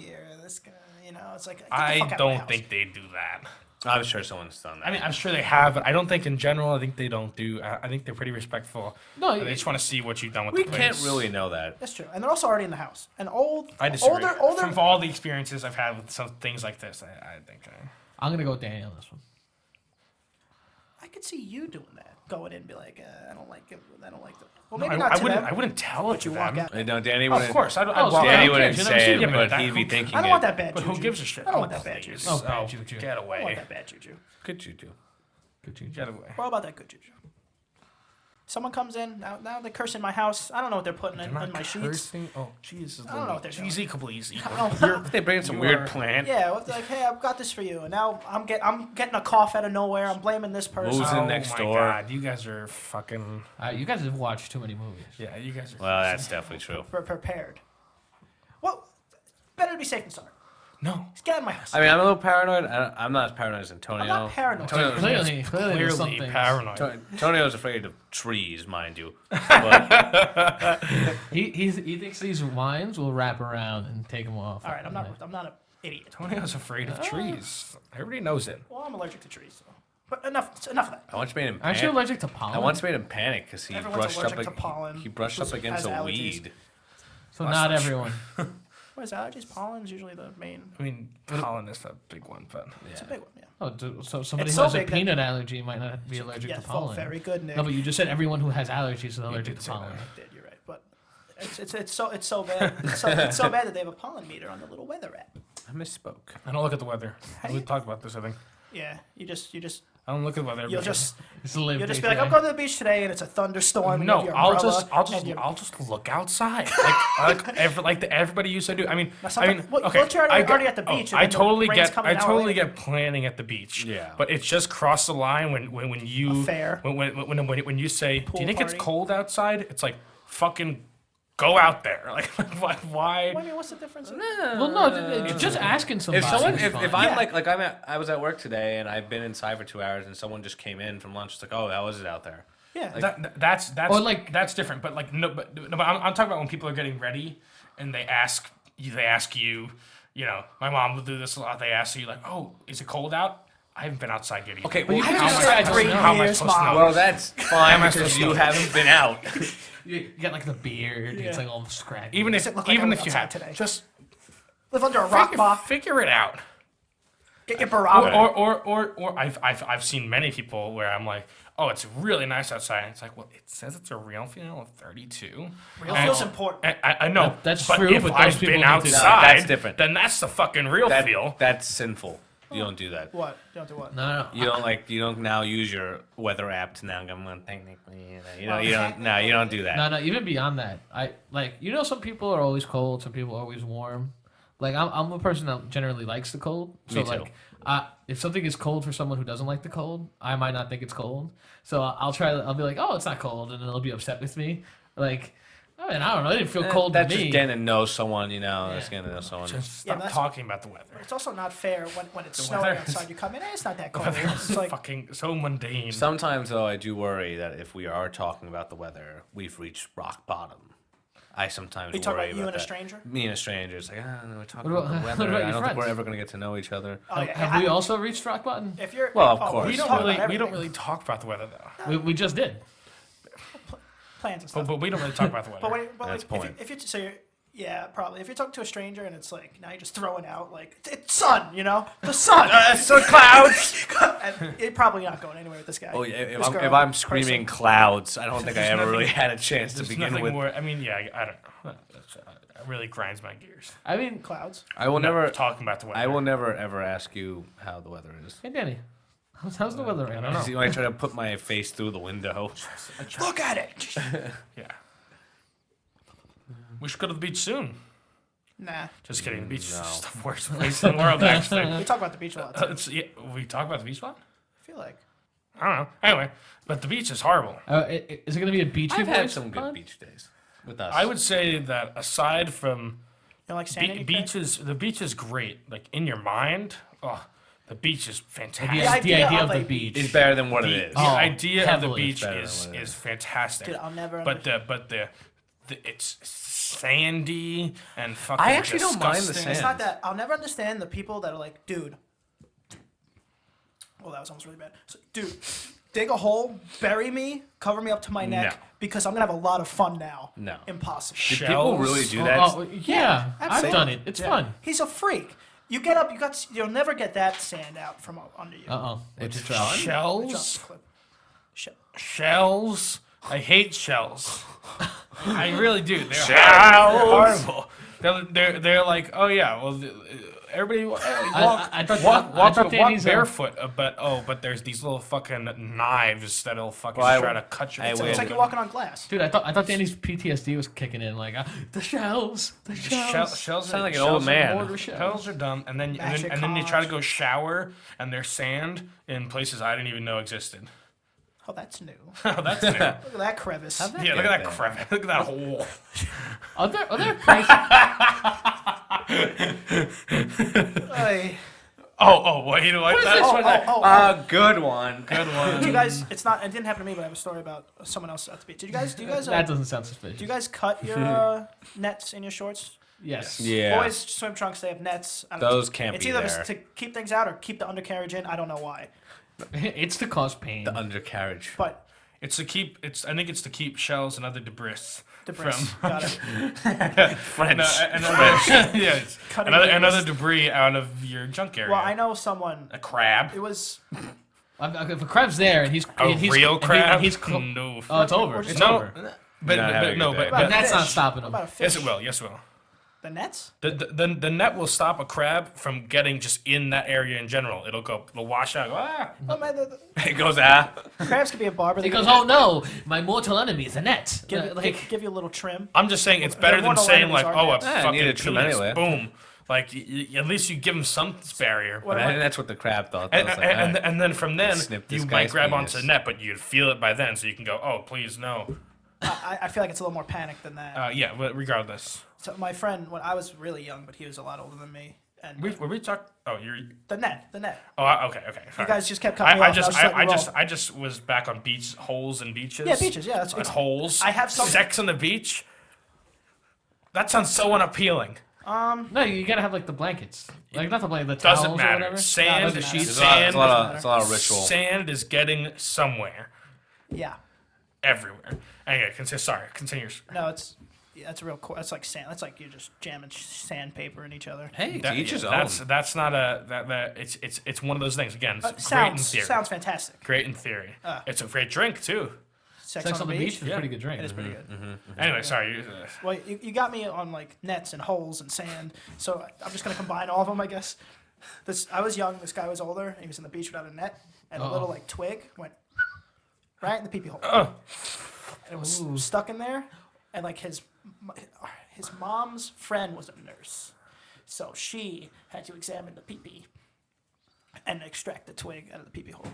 guy. You know, it's like get the fuck I out of my don't house. think they do that. I'm sure someone's done that. I mean, I'm sure they have, but I don't think in general. I think they don't do. I think they're pretty respectful. No, They just want to see what you've done with we the can't place. really know that. That's true, and they're also already in the house. And I disagree. older. From all the experiences I've had with some things like this, I think. I'm gonna go with Danny on this one. I could see you doing that, going in and be like, I don't like it. I don't like it. Well, No, maybe I, not I to wouldn't. them. I wouldn't tell it But to you walk them. out. No, Danny Of wouldn't. course, I'd Oh, walk yeah, Danny out. wouldn't you know, say yeah, it, but but he'd be who- thinking I don't want it. that bad But juju. who gives a shit? I don't want that bad please. juju. Oh, bad juju. Get I don't want away. that bad juju. Good juju. Good juju. Get away. What about that good juju? Someone comes in now. They curse in my house. I don't know what they're putting in my sheets. cursing. Oh, Jesus. I don't know what they're doing. Cheesy Kableezy. If they bring in some You weird are- plant. Yeah, well, like, hey, I've got this for you, and now I'm getting a cough out of nowhere. I'm blaming this person. Who's in next my door? God, you guys are fucking. You guys have watched too many movies. Yeah, you guys are. Well, that's definitely true. Prepared. Well, better to be safe than sorry. No. Just get out of my house. I mean, I'm a little paranoid. I'm not as paranoid as Antonio. I'm not paranoid. Antonio's, Clearly, there's Clearly something. paranoid. Antonio's afraid of trees, mind you. But He thinks these wines will wrap around and take him off. All right, I'm not an idiot. Antonio's afraid of trees. Everybody knows it. Well, I'm allergic to trees. So. But enough of that. I once made him Aren't you panic. allergic to pollen? I once made him panic because he Everyone's brushed up. allergic to pollen. He brushed up Who's- against has a allergies. weed. So That's not not true. everyone. What is allergies? Pollen's usually the main. I mean, pollen is a big one, but It's a big one. Yeah. Oh, so somebody It's who so has a big that- peanut allergy might not be allergic Yeah, to well, pollen. very good, Nick. No, but you just said everyone who has allergies is allergic did to say pollen. that. I did, you're right. But it's so bad. It's so bad that they have a pollen meter on the little weather app. I misspoke. I don't look at the weather. How do We you- talked about this, I think. Yeah, you just I don't look at the weather. You'll just It's a live you'll just day be like, I'm today. going to the beach today, and it's a thunderstorm. And you no. have your I'll umbrella, I'll just look outside like everybody used to do. I mean, Well, okay. you're already at the oh, beach, and I then the totally rain's get coming an hour totally later. get planning at the beach. Yeah. But it's just crossed the line when you Affair. when you say, do you think it's party. cold outside? It's like fucking go out there. Like why? Well, I mean, what's the difference? Well, no, just asking somebody. If someone, is if fine. I'm Yeah. I was at work today and I've been inside for 2 hours and someone just came in from lunch. It's like, oh, how was it out there? Yeah. That's Or, like- that's different. But like no, but I'm talking about when people are getting ready and they ask you, you know, my mom will do this a lot. They ask you like, oh, is it cold out? I haven't been outside yet either. Okay, But you well, can how just am say I I don't supposed to know. know? How am I Years, supposed to Mom. know? well, that's fine am I because supposed to you know? haven't been out. You get like the beard. It's like all scraggly. Even if Does it look like I even went if you outside have today? just Live under a rock, Ma. figure it out. Get your barometer. Or I've seen many people where I'm like, oh, it's really nice outside. And it's like, well, it says it's a real feel of 32. Real And- feels important. and I know That's but true, If but those I've people been need to- outside, That's different. Then that's the fucking real feel. That's sinful. You don't do that. What? You don't do what? No. You don't now use your weather app to now go technically. You don't do that. No. Even beyond that, some people are always cold. Some people are always warm. Like I'm a person that generally likes the cold. So Me too. like, if something is cold for someone who doesn't like the cold, I might not think it's cold. So I'll be like, oh, it's not cold, and then they'll be upset with me. Like, I mean, I don't know. It didn't feel cold That's to me. just getting to know someone, That's getting to know someone. Just Yeah, stop that's- talking about the weather. It's also not fair when it's The snowing weather outside. You come in, it's not that The cold. weather It's is like fucking so mundane. Sometimes, though, I do worry that if we are talking about the weather, we've reached rock bottom. I sometimes you talk worry about you and a that. stranger. Me and a stranger. It's like, no, we're talking What about the about- weather. what about I your don't think we're friends? ever going to get to know each other. Oh, yeah. Have we also reached rock bottom? If you're Well, of oh, course. we talk don't about really we everything. don't really talk about the weather though. We just did. plans and stuff. But we don't really talk about the weather. But, but That's like, point. if you so you're, yeah, probably. If you're talking to a stranger and it's like now you're just throwing out like it's sun, the sun. So clouds. and you're probably not going anywhere with this guy. Oh yeah, This if girl, I'm screaming person. clouds, I don't think I ever nothing- really had a chance to There's begin nothing with. more. I mean, yeah, I don't know. It really grinds my gears. I mean, Clouds. I will never. Talking about the weather. I will never ever ask you how the weather is. hey Danny, how's the weather? I don't know. See, when I try to put my face through the window. Look at it. Yeah. We should go to the beach soon. Nah. Just kidding. The beach is No. just the worst place in the world, actually. We talk about the beach a lot. Too, I Yeah, we talk about the beach a lot? feel like. I don't know. Anyway, but the beach is horrible. Is it going to be a beach? I've Boys had some good pod? beach days with us. I would say that aside from You don't like sand in your crib? beaches, the beach is great. Like in your mind, the beach is fantastic. The idea idea of of the a beach. It's better than what The, it is. the Oh, idea of the heavily. beach Better than is what it is. fantastic. Dude, I'll never. But the it's sandy and fucking. I actually don't mind the disgusting. It's sand. not that. I'll never understand the people that are like, dude. Well, that was almost really bad. So, dude, dig a hole, bury me, cover me up to my neck, No. because I'm gonna have a lot of fun now. No. Impossible. Do people really do that? Yeah, I've absolutely. done it. It's Yeah. fun. He's a freak. You get up, you'll never get that sand out from under you. It's Drop the Shells. clip. Shells. I hate shells. I really do. They're Shells. horrible. They're like, oh yeah, well, everybody walk I thought Danny's, barefoot. But there's these little fucking knives that'll fucking Well, try to cut your. I It's will. like you're walking on glass. Dude, I thought Danny's PTSD was kicking in. Like the shells. Shells Sound like an shells old are man. mortar shells are dumb, and then Magic you try to cards. go shower, and there's sand in places I didn't even know existed. Oh, that's new. Oh, that's new. Look at that crevice. How'd that Yeah, look get at that there? crevice. Look at that hole. Are there places? Hey. Oh, what you like that? Good one. Good Did one. you guys? It didn't happen to me, but I have a story about someone else at the beach. Do you guys? that doesn't sound suspicious. Do you guys cut your nets in your shorts? Yes. Yeah. Boys swim trunks. They have nets. I don't know. Those can't It's be either there. to keep things out or keep the undercarriage in. I don't know why, It's to cause pain. The undercarriage. but It's to keep. I think it's to keep shells and other debris. debris. From Got it. French. Yes. Cutting Another the debris out of your junk area. Well, I know someone. A crab. It was. If a crab's there and he's A and he's, real and he- crab. and he's no. Oh, it's over. Or just It's no. over. But Not having a no. good day. But That's not fish. stopping What him. about a fish? yes, it will. Yes, it will. The nets? The net will stop a crab from getting just in that area in general. It'll wash out. Ah! Oh man, It goes ah. crabs could be a barber. He They goes, could oh no, my mortal enemy is a net. give you a little trim. I'm just saying it's better than mortal saying enemies like, are oh, a nets. Yeah, you fucking need a trim penis, anyway. boom. Like at least you give him some barrier. What And about- that's what the crab thought. And, That was like, and, alright. and then from then Snip this you might guy's grab penis. onto the net, but you'd feel it by then, so you can go, oh, please no. I feel like it's a little more panic than that. Yeah, but regardless, So my friend, when I was really young, but he was a lot older than me, and were we talking? Oh, you're. the net. Oh, okay. You Sorry. guys just kept cutting me off. I just was back on beach holes and beaches. Yeah, beaches. Yeah, that's Like holes. I have some- sex on the beach. That sounds so unappealing. No, you gotta have like the blankets, like not the blanket, the towels Doesn't or matter. whatever. Sand, No, it doesn't matter. sand, It's a lot of ritual. Sand is getting somewhere, Yeah. everywhere. Anyway, continue. No, that's a real. That's like sand. That's like you're just jamming sandpaper in each other. Hey, That- to each his own. that's not a that it's one of those things. Again, it's great in Sounds theory. sounds fantastic. Great in theory. It's a great drink too. Sex on the beach is a Yeah. pretty good drink. It is pretty Mm-hmm. good. Anyway, sorry. Well, you got me on like nets and holes and sand, so I'm just gonna combine all of them, I guess. I was young. This guy was older. He was in the beach without a net, and a Uh-oh. little like twig went right in the pee-pee hole, Oh, and it was Ooh. stuck in there. And like his mom's friend was a nurse, so she had to examine the pee-pee and extract the twig out of the pee-pee hole.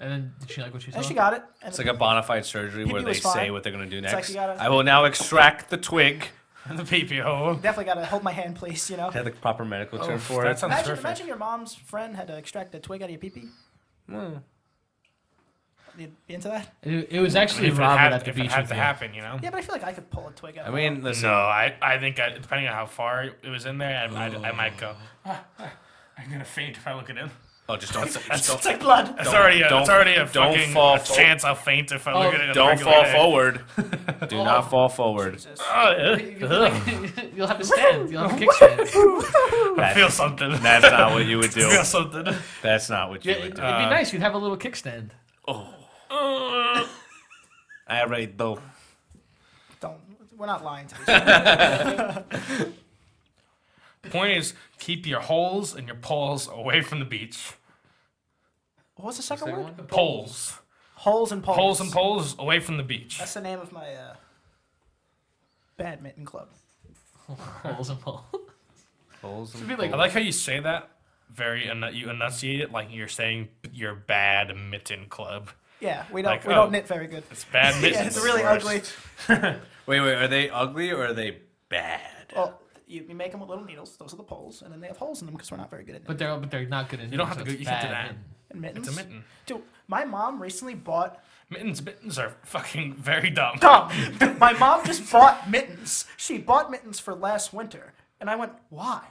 And then did she like what she saw? And she got it. And It's like a bona fide surgery where Pee-pee they was say fine. what they're gonna do like next. you gotta- I will now extract the twig. the pee hole. definitely gotta hold my hand, please. You know. Had the proper medical term for that it. sounds Imagine, perfect. imagine your mom's friend had to extract a twig out of your pee-pee. You be into that? It was actually If it Robert had, at the if beach it had with to you. happen, you know. Yeah, but I feel like I could pull a twig out. I mean, listen. No, I think depending on how far it was in there, I might go. I'm gonna faint if I look it in. Oh, just don't. it's like blood. It's already a don't fucking fall chance I'll faint if I look at it. in a Don't regular fall day. forward. Do not fall forward. Jesus. You'll have to stand. You'll have to kickstand. I feel something. That's not what you would I feel do. something. That's not what you Yeah, would it'd do. be nice. You'd have a little kickstand. All right, though. Don't. We're not lying to each other. Point is, keep your holes and your poles away from the beach. What was the second word? Poles. Holes and poles. Holes and poles away from the beach. That's the name of my badminton club. Holes and poles. Holes and It'd be like I like how you say that. You enunciate it like you're saying your bad mitten club. Yeah, we don't Like, we oh. don't knit very good. It's bad mittens. Yeah, it's really ugly. Wait, are they ugly or are they bad? Well, you make them with little needles. Those are the poles, and then they have holes in them because we're not very good at But knitting. they're not good in. You don't have so to go- it's you can't do bad that. in- And mittens. It's a mitten. Dude, my mom recently bought. Mittens are fucking very dumb. Dumb. My mom just bought mittens. She bought mittens for last winter, and I went, "Why?"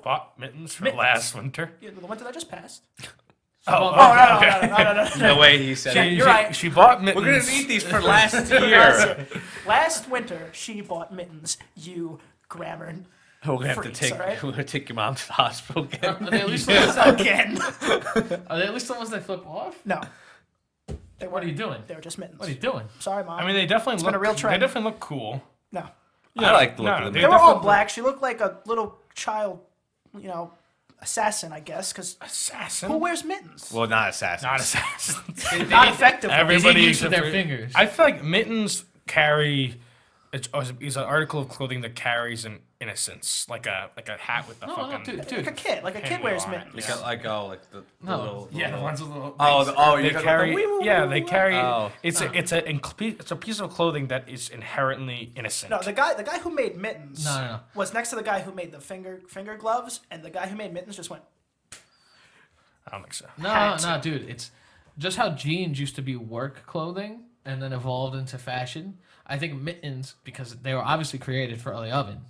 Bought mittens for Mittens. last winter. Yeah, the winter that just passed. Oh, The way he said it. You're right. She bought mittens. We're gonna need these for last year. Last winter, she bought mittens. You grammar We're gonna have to freaks, take. alright? We're gonna take your mom to the hospital again. Are they at least the ones that, again. are they at least the ones that flip off? No. They What are you weren't. doing? They were just mittens. What are you doing? Sorry, mom. I mean, they definitely It's look. been a real They trend. definitely look cool. no. I like the look No, of they They them. were all definitely- black. She looked like a little child, assassin, I guess, because Assassin. who wears mittens? Well, not assassins. Not assassin. Not effective. They Everybody did use with except their for- fingers. I feel like mittens carry. It's an article of clothing that carries an innocence, like a hat with the No, fucking. no, dude, Like dude. a kid. Like a kid hanging wears on it. mittens. Like the No. little. Yeah, the little- ones with little. Oh, They you talking about carry. the wee- wee- Yeah, wee- they wee- carry. Oh. It's a piece of clothing that is inherently innocent. No, the guy who made mittens No. was next to the guy who made the finger gloves, and the guy who made mittens just went. I don't think so. No, dude. It's just how jeans used to be work clothing and then evolved into fashion. I think mittens, because they were obviously created for the oven,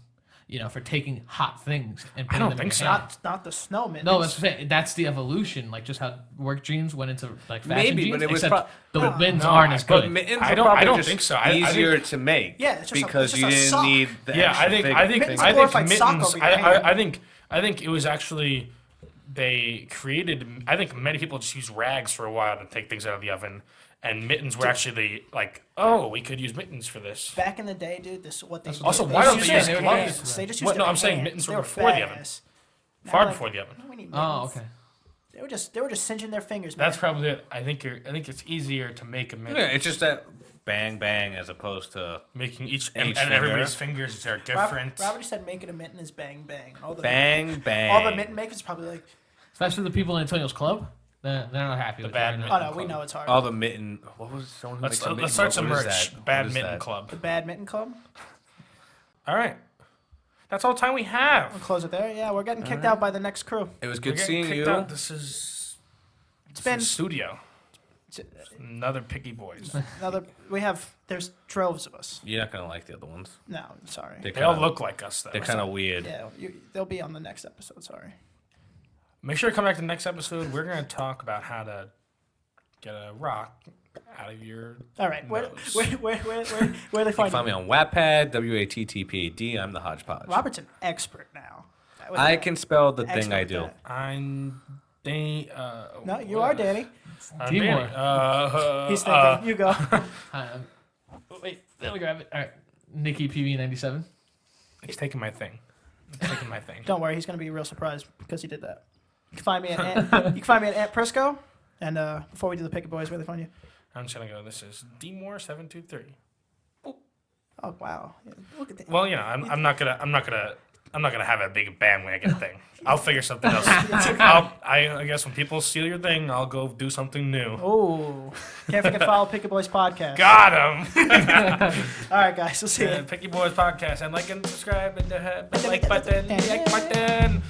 for taking hot things and putting don't them think in so. your hand. Not the snow mittens. No, that's the evolution. Like just how work jeans went into like fashion Maybe, jeans, but it was except the mittens no, aren't as But good. mittens I are don't- probably I don't just think so. I easier think- to make. Yeah, it's just because it's you just a didn't sock. need the Yeah, extra I think Mittens are I think glorified sock mittens. over your hand. I think it was actually they created. I think many people just use rags for a while to take things out of the oven, and mittens were actually we could use mittens for this. Back in the day, dude, this what they Also, they why don't used they their use they were hands. gloves? They just What? used No, their I'm saying hands. mittens They were before the oven. badass. Now, Far like, before the oven. we need Oh, mittens. okay. They were just singeing their fingers, man. That's probably it. I think it's easier to make a mitten. Yeah, it's just that bang bang as opposed to Making each Each and everybody's fingers are different. Robert said making a mitten is bang bang. All the bang bang. all the mitten makers probably like, Especially the people in Antonio's club. They're not happy with bad it. mitten. oh no, we know it's hard. All the mitten. What was someone who Let's makes a mitten? let's start What- some what is merch. that? Bad What is Mitten that? Club. The badminton club. All right, that's all the time we have. We'll close it there. Yeah, we're getting kicked out by the next crew. It was We're good getting seeing kicked you. out. This is been- studio. It's- Another picky boys. There's droves of us. You're not gonna like the other ones. No, sorry. They all look like us though. They're kind of weird. Yeah, they'll be on the next episode. Sorry. Make sure to come back to the next episode. We're gonna talk about how to get a rock out of your. All right. Where nose. they You can find find me on Wattpad, WATTPAD. I'm the Hodgepodge. Robert's an expert now. I can spell the thing Expert I with do. that. I'm. No, you are Danny. I'm Timor. Danny. He's thinking. You go. Wait, let me grab it. All right. Nikki PV97. He's taking my thing. He's taking my thing. Don't worry, he's gonna be real surprised because he did that. You can find me at Ant Prisco. And before we do the Picket Boys, where they find you? I'm just gonna go. This is Dmore723. Oh wow! Yeah, look at that. Well, I'm not gonna have a big bandwagon thing. I'll figure something else. I guess when people steal your thing, I'll go do something new. Oh, can't forget to follow Picket Boys podcast. Got him. All right, guys, we'll see you. Picky Boys podcast and like and subscribe and the like button. Like button.